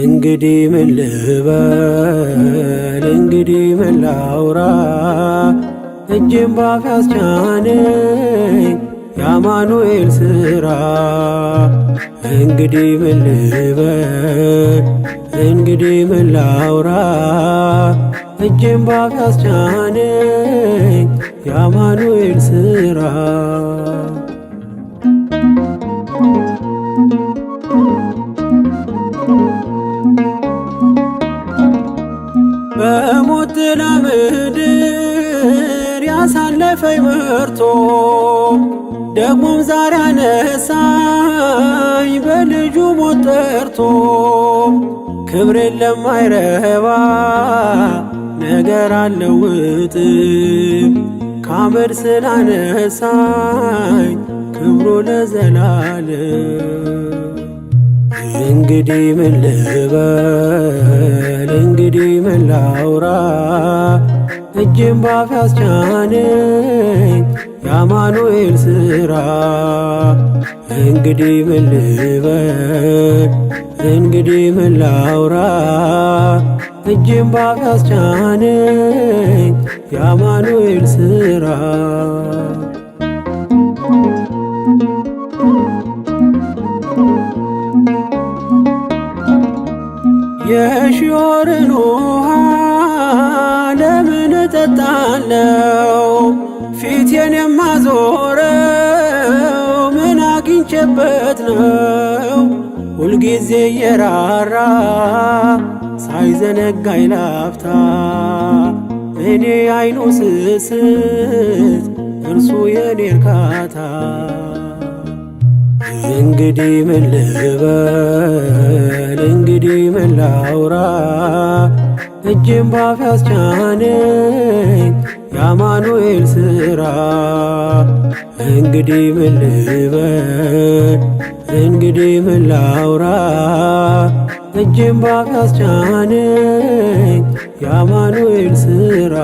እንግዲህ ምን ልበል እንግዲህ ምን ላውራ እጄን ባፍ ያስጫነኝ የአማኑኤል ሥራ። እንግዲህ ምን ልበል እንግዲህ ምን ላውራ እጄን ባፍ ያስጫነኝ የአማኑኤል ሥራ። በሞት ጥላ ምድር ያሳለፈኝ መርቶ ደግሞም ዛሬ አነሳኝ በልጁ ሞት ጠርቶ። ክብሬን ለማይረባ ነገር አልለውጥም ከአመድ ስላነሳኝ ክብሩ ለዘላለም። እንግዲህ ምን ልበል እንግዲህ ምን ላውራ እጄን ባፍ ያስጫነኝ የአማኑኤል ሥራ። እንግዲህ ምን ልበል እንግዲህ ምን ላውራ እጄን ባፍ ያስጫነኝ የአማኑኤል ሥራ። የሺዮርን ውሃ ለምን እጠጣለው? ፊቴን የማዞረው ምን አግኝቼበት ነው? ሁልጊዜ የራራ ሳይዘነጋኝ ላፍታ እኔ አይኑ ስስት እርሱ የኔ እርካታ። እንግዲህ ምን ልበል እንግዲህ ምን ላውራ እጄን ባፍ ያስጫነኝ የአማኑኤል ሥራ። እንግዲህ ምን ልበል እንግዲህ ምን ላውራ እጄን ባፍ ያስጫነኝ የአማኑኤል ሥራ።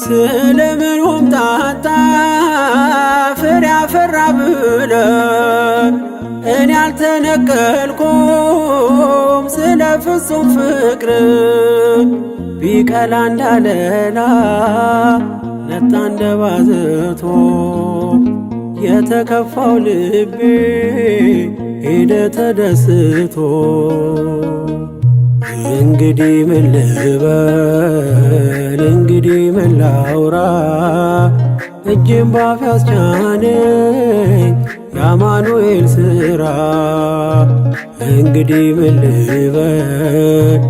ስለምን ሆምጣጣ ፍሬ አፈራ ብለህ እኔ አልተነቀልኩም ስለ ፍጹም ፍቅር። ቢቀላ እንዳለላ ነጣ እንደ ባዘቶ የተከፋው ልቤ ሄደ ተደስቶ። እንግዲህ ምን ልበል እንግዲህ ምን ላውራ እጄን ባፍ ያስጫነኝ የአማኑኤል ሥራ። እንግዲህ ምን ልበል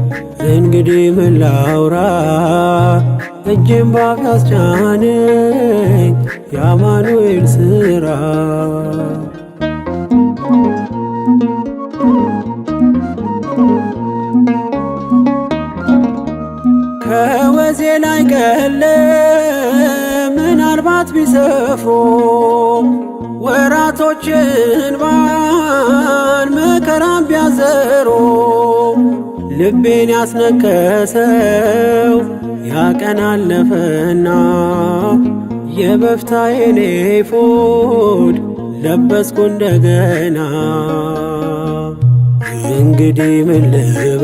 እንግዲህ ምን ላውራ እጄን ባፍ ያስጫነኝ የአማኑኤል ሥራ። ከወዜ ላይ ቀለ ምናልባት ቢሰፍሩ ወራቶችን ባን መከራም ቢያዘሩ ልቤን ያስነከሰው ያቀን አለፈና የበፍታዬን ኤፉድ ለበስኩ እንደገና። እንግዲህ ምን ልበል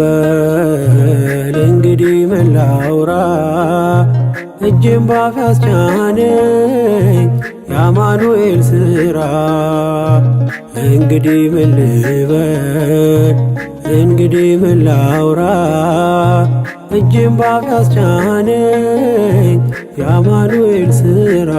እንግዲህ ምን ላውራ እጄን ባፍ ያስጫነኝ የአማኑኤል ሥራ። እንግዲህ ምን ልበል እንግዲህ ምን ላውራ እጄን ባፍ ያስጫነኝ የአማኑኤል ሥራ።